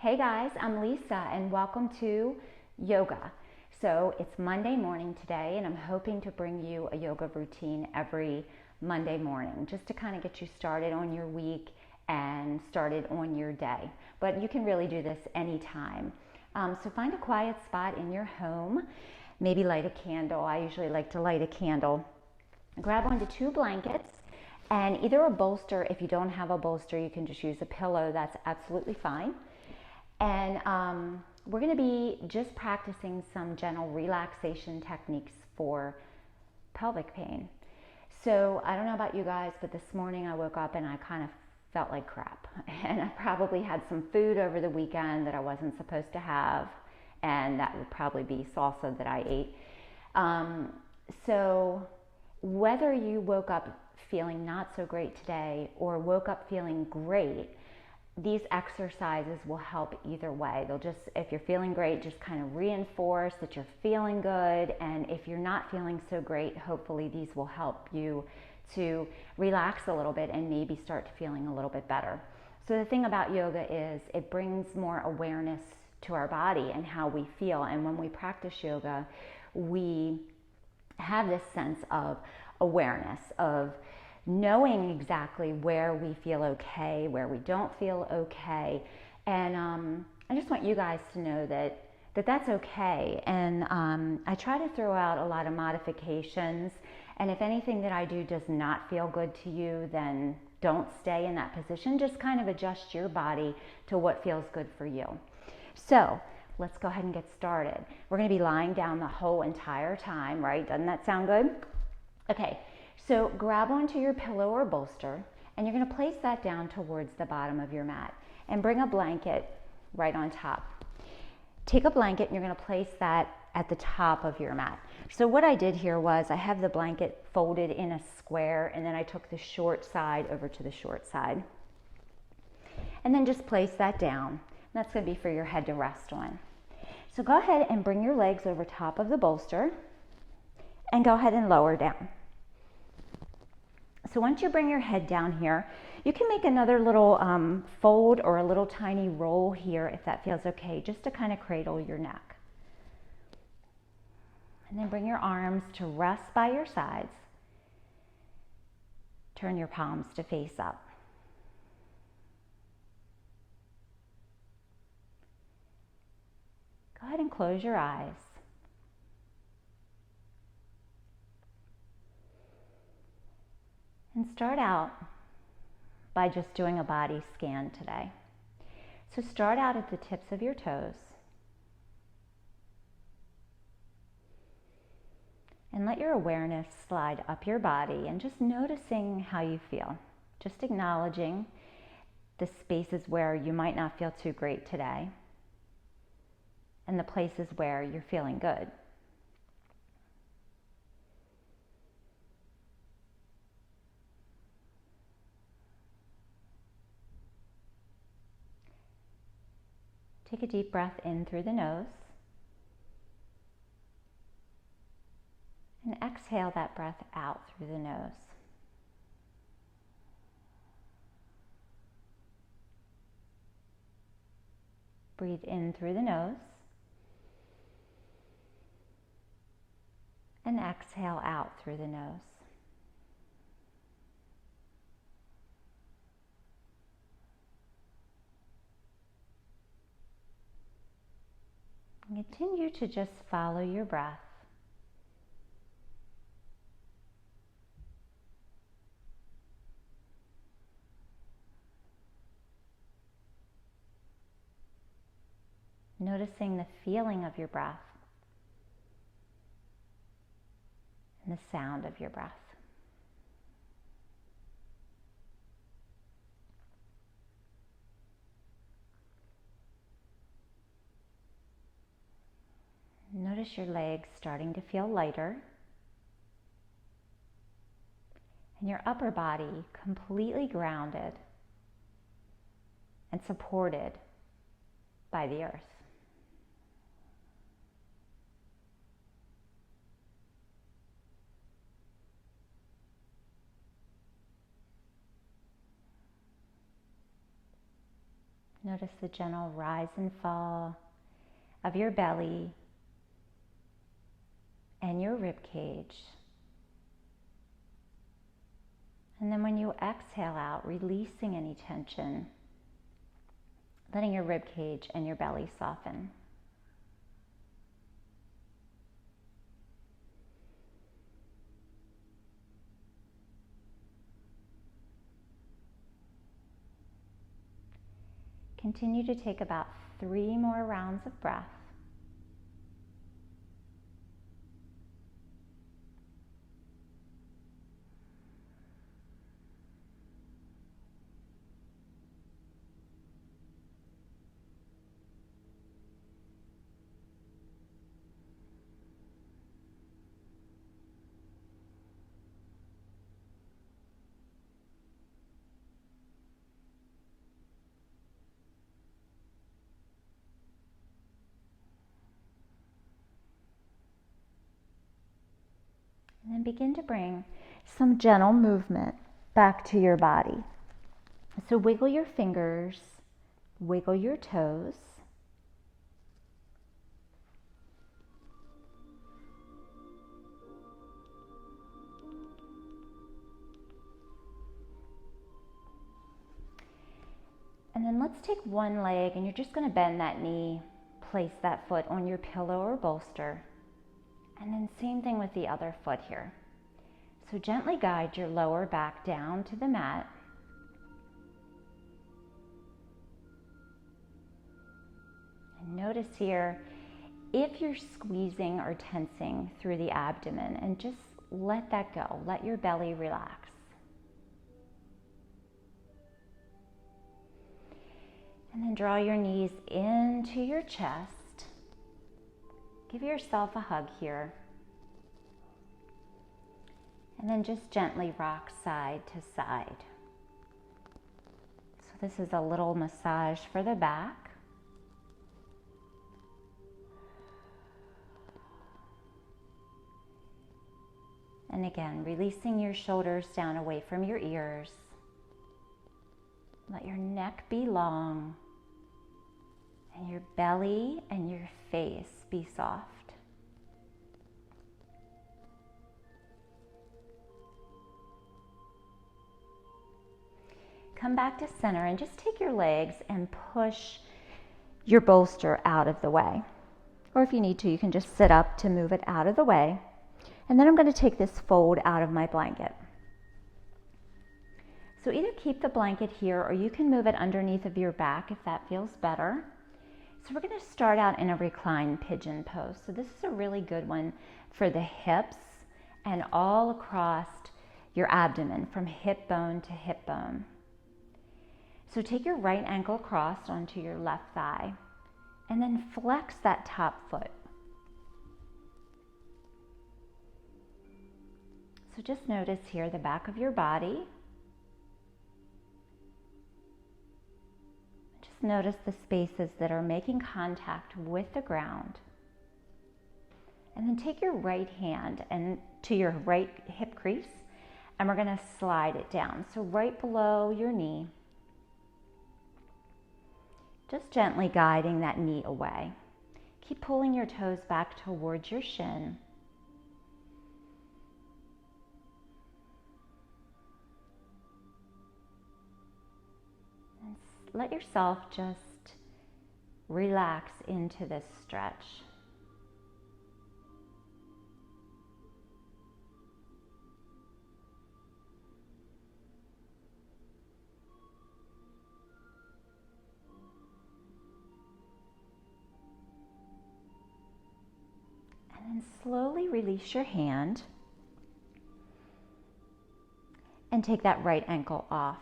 Hey guys, I'm Lisa and welcome to yoga. So it's Monday morning today and I'm hoping to bring you a yoga routine every Monday morning just to kind of get you started on your week and started on your day. But you can really do this anytime. So find a quiet spot in your home, maybe light a candle. I usually like to light a candle. Grab onto 2 blankets and either a bolster. If you don't have a bolster, you can just use a pillow. That's absolutely fine. And we're going to be just practicing some gentle relaxation techniques for pelvic pain. So I don't know about you guys, but this morning I woke up and I kind of felt like crap. And I probably had some food over the weekend that I wasn't supposed to have. And that would probably be salsa that I ate. So whether you woke up feeling not so great today or woke up feeling great, these exercises will help either way. They'll just, if you're feeling great, just kind of reinforce that you're feeling good. And if you're not feeling so great, hopefully these will help you to relax a little bit and maybe start feeling a little bit better. So the thing about yoga is it brings more awareness to our body and how we feel. And when we practice yoga, we have this sense of awareness, of knowing exactly where we feel okay, where we don't feel okay. And I just want you guys to know that that's okay. And I try to throw out a lot of modifications. And if anything that I do does not feel good to you, then don't stay in that position. Just kind of adjust your body to what feels good for you. So let's go ahead and get started. We're going to be lying down the whole entire time, right? Doesn't that sound good? Okay. So grab onto your pillow or bolster and you're going to place that down towards the bottom of your mat and bring a blanket right on top. Take a blanket and you're going to place that at the top of your mat. So what I did here was I have the blanket folded in a square and then I took the short side over to the short side. And then just place that down. That's going to be for your head to rest on. So go ahead and bring your legs over top of the bolster and go ahead and lower down. So once you bring your head down here, you can make another little fold or a little tiny roll here if that feels okay, just to kind of cradle your neck. And then bring your arms to rest by your sides. Turn your palms to face up. Go ahead and close your eyes. And start out by just doing a body scan today. So start out at the tips of your toes. And let your awareness slide up your body and just noticing how you feel. Just acknowledging the spaces where you might not feel too great today and the places where you're feeling good. Take a deep breath in through the nose and exhale that breath out through the nose. Breathe in through the nose and exhale out through the nose. Continue to just follow your breath. Noticing the feeling of your breath and the sound of your breath. Notice your legs starting to feel lighter and your upper body completely grounded and supported by the earth. Notice the gentle rise and fall of your belly and your rib cage. And then when you exhale out, releasing any tension, letting your rib cage and your belly soften. Continue to take about 3 more rounds of breath. And then begin to bring some gentle movement back to your body. So wiggle your fingers, wiggle your toes. And then let's take one leg and you're just going to bend that knee, place that foot on your pillow or bolster. And then same thing with the other foot here. So gently guide your lower back down to the mat. And notice here, if you're squeezing or tensing through the abdomen, and just let that go. Let your belly relax. And then draw your knees into your chest. Give yourself a hug here. And then just gently rock side to side. So this is a little massage for the back. And again, releasing your shoulders down away from your ears. Let your neck be long. And your belly and your face be soft. Come back to center and just take your legs and push your bolster out of the way. Or if you need to, you can just sit up to move it out of the way. And then I'm going to take this fold out of my blanket. So either keep the blanket here or you can move it underneath of your back if that feels better. So we're going to start out in a reclined pigeon pose. So this is a really good one for the hips and all across your abdomen from hip bone to hip bone. So take your right ankle crossed onto your left thigh and then flex that top foot. So just notice here the back of your body. Just notice the spaces that are making contact with the ground. And then take your right hand and to your right hip crease, and we're going to slide it down. So right below your knee. Just gently guiding that knee away. Keep pulling your toes back towards your shin. And let yourself just relax into this stretch. And slowly release your hand and take that right ankle off.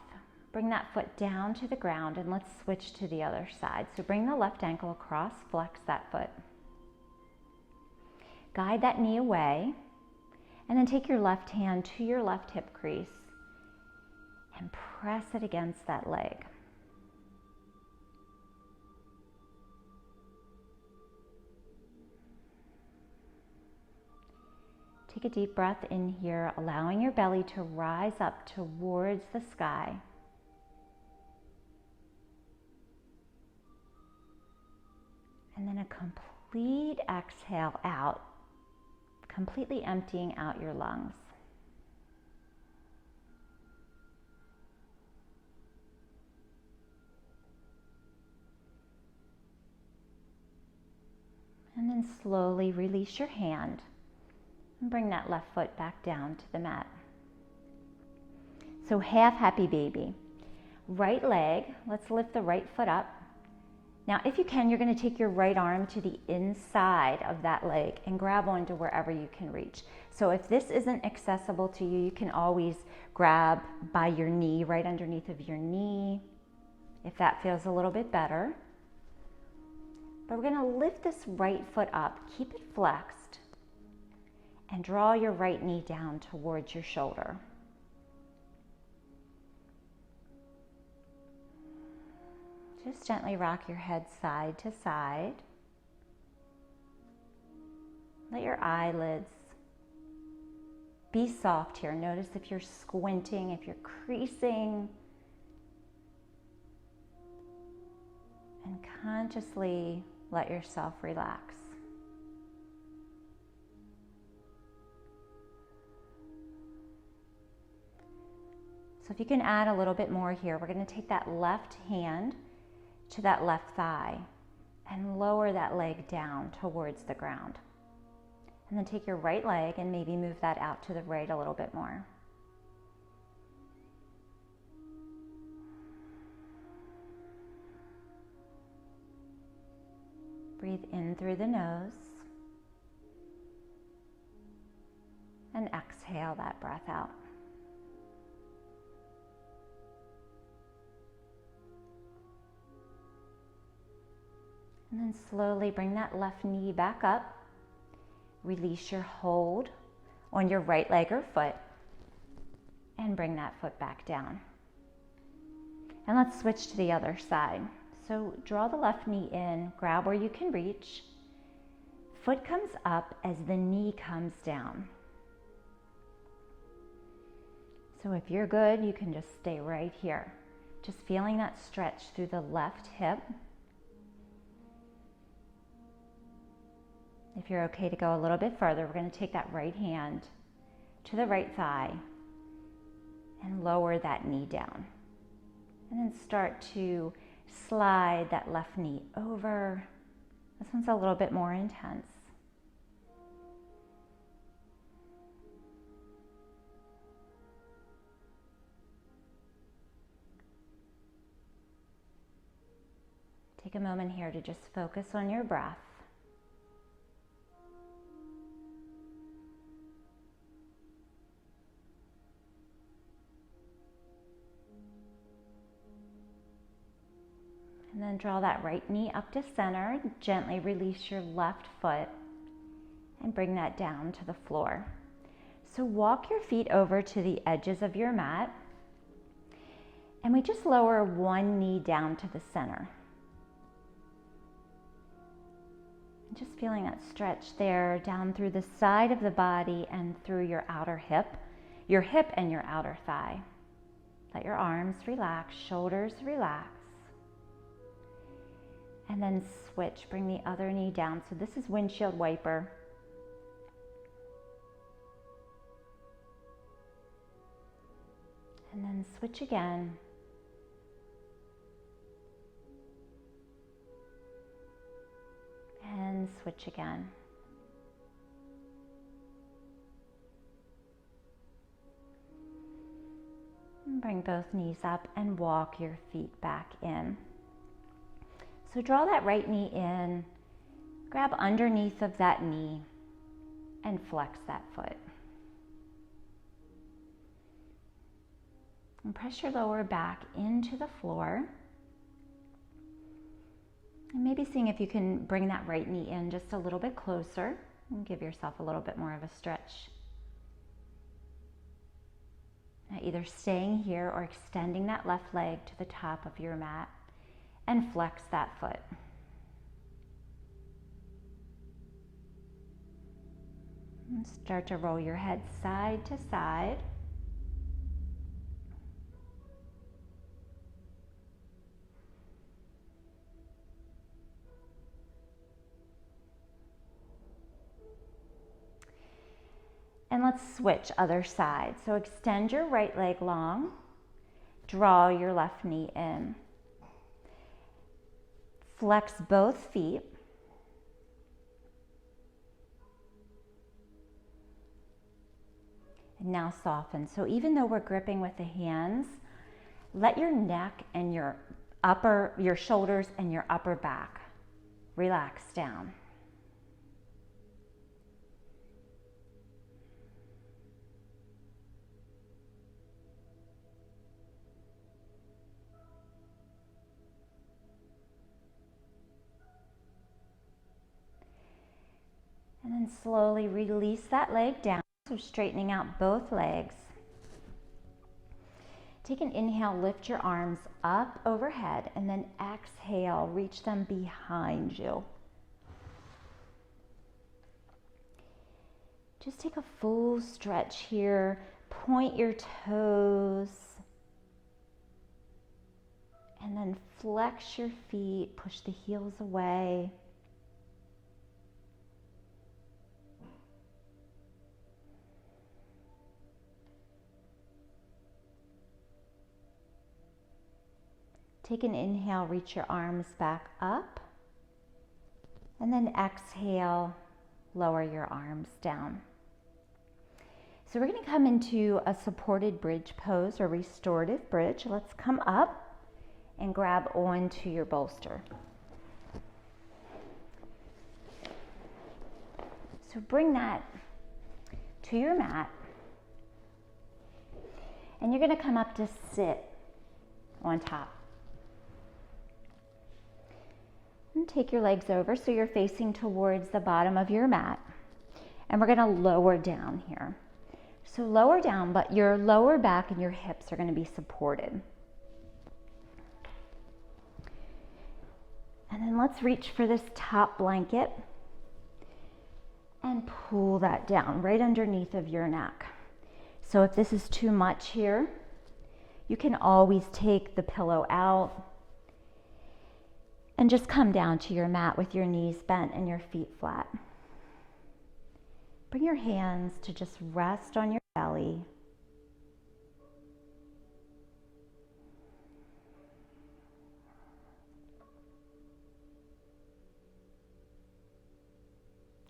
Bring that foot down to the ground and let's switch to the other side. So bring the left ankle across, flex that foot. Guide that knee away and then take your left hand to your left hip crease and press it against that leg. Take a deep breath in here, allowing your belly to rise up towards the sky. a complete exhale out, completely emptying out your lungs. And then slowly release your hand and bring that left foot back down to the mat. So half happy baby. Right leg, let's lift the right foot up. Now if you can, you're going to take your right arm to the inside of that leg and grab onto wherever you can reach. So if this isn't accessible to you, you can always grab by your knee, right underneath of your knee, if that feels a little bit better. But we're going to lift this right foot up, keep it flexed, and draw your right knee down towards your shoulder. Just gently rock your head side to side. Let your eyelids be soft here. Notice if you're squinting, if you're creasing. And consciously let yourself relax. So if you can add a little bit more here, we're going to take that left hand to that left thigh and lower that leg down towards the ground. And then take your right leg and maybe move that out to the right a little bit more. Breathe in through the nose and exhale that breath out. And then slowly bring that left knee back up. Release your hold on your right leg or foot and bring that foot back down. And let's switch to the other side. So draw the left knee in, grab where you can reach. Foot comes up as the knee comes down. So if you're good, you can just stay right here. Just feeling that stretch through the left hip. If you're okay to go a little bit further, we're going to take that right hand to the right thigh and lower that knee down. And then start to slide that left knee over. This one's a little bit more intense. Take a moment here to just focus on your breath. And then draw that right knee up to center. Gently release your left foot and bring that down to the floor. So walk your feet over to the edges of your mat. And we just lower one knee down to the center. Just feeling that stretch there down through the side of the body and through your outer hip and your outer thigh. Let your arms relax, shoulders relax. And then switch, bring the other knee down. So this is windshield wiper. And then switch again. And switch again. And bring both knees up and walk your feet back in. So draw that right knee in, grab underneath of that knee, and flex that foot. And press your lower back into the floor. And maybe seeing if you can bring that right knee in just a little bit closer and give yourself a little bit more of a stretch. Now either staying here or extending that left leg to the top of your mat. And flex that foot. And start to roll your head side to side. let's switch other side. So extend your right leg long, draw your left knee in. Flex both feet. And now soften. So even though we're gripping with the hands, let your neck and your shoulders and your upper back relax down. And then slowly release that leg down. So straightening out both legs. Take an inhale, lift your arms up overhead, and then exhale, reach them behind you. Just take a full stretch here. Point your toes. And then flex your feet, push the heels away. Take an inhale, reach your arms back up, and then exhale, lower your arms down. So we're going to come into a supported bridge pose or restorative bridge. Let's come up and grab onto your bolster. So bring that to your mat, and you're going to come up to sit on top. And take your legs over so you're facing towards the bottom of your mat. And we're going to lower down here. So lower down, but your lower back and your hips are going to be supported. And then let's reach for this top blanket and pull that down right underneath of your neck. So if this is too much here, you can always take the pillow out and just come down to your mat with your knees bent and your feet flat. Bring your hands to just rest on your belly.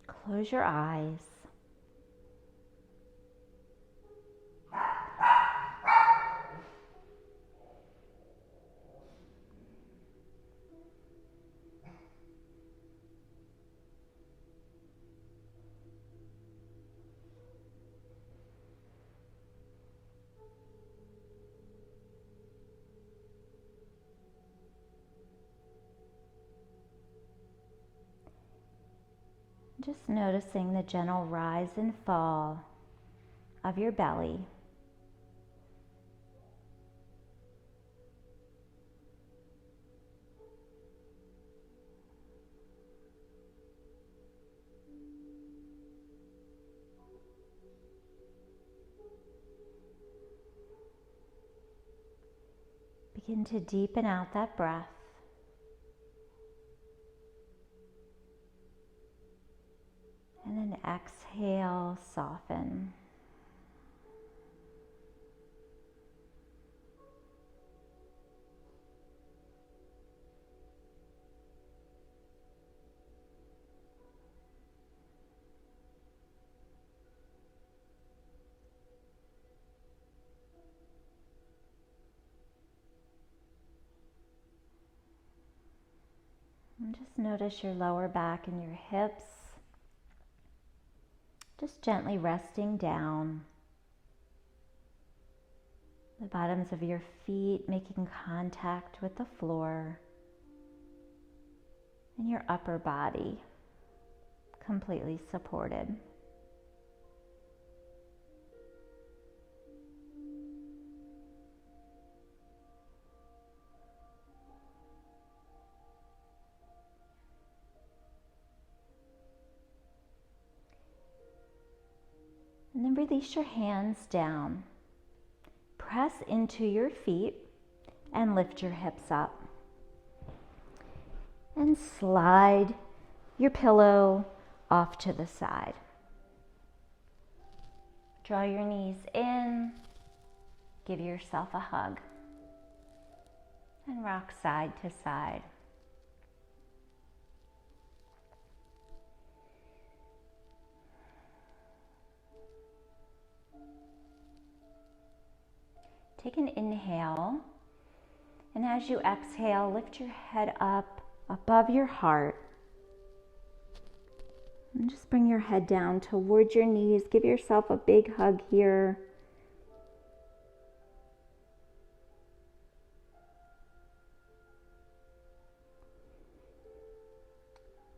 Close your eyes. Just noticing the gentle rise and fall of your belly. Begin to deepen out that breath. And then exhale, soften. And just notice your lower back and your hips. Just gently resting down. The bottoms of your feet making contact with the floor. And your upper body completely supported. And then release your hands down. Press into your feet and lift your hips up. And slide your pillow off to the side. Draw your knees in, give yourself a hug, and rock side to side. Take an inhale, and as you exhale, lift your head up above your heart. And just bring your head down towards your knees. Give yourself a big hug here.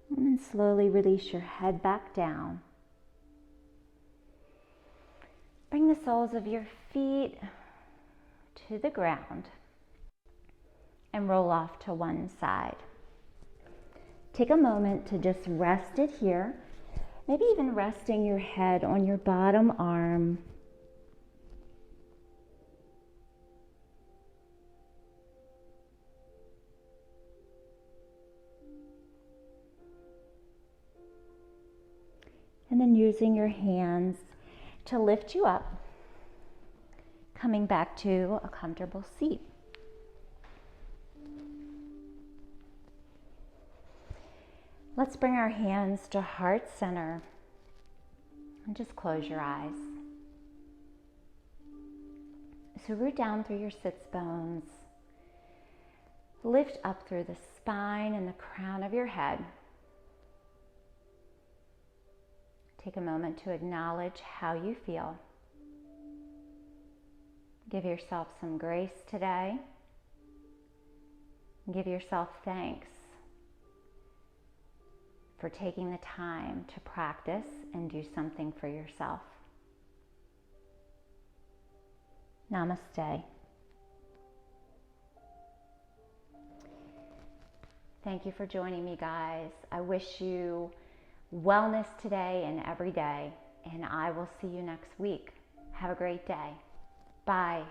And then slowly release your head back down. Bring the soles of your feet to the ground and roll off to one side. Take a moment to just rest it here, maybe even resting your head on your bottom arm. And then using your hands to lift you up, coming back to a comfortable seat. Let's bring our hands to heart center and just close your eyes. So root down through your sits bones, lift up through the spine and the crown of your head. Take a moment to acknowledge how you feel. Give yourself some grace today. Give yourself thanks for taking the time to practice and do something for yourself. Namaste. Thank you for joining me, guys. I wish you wellness today and every day, and I will see you next week. Have a great day. Bye.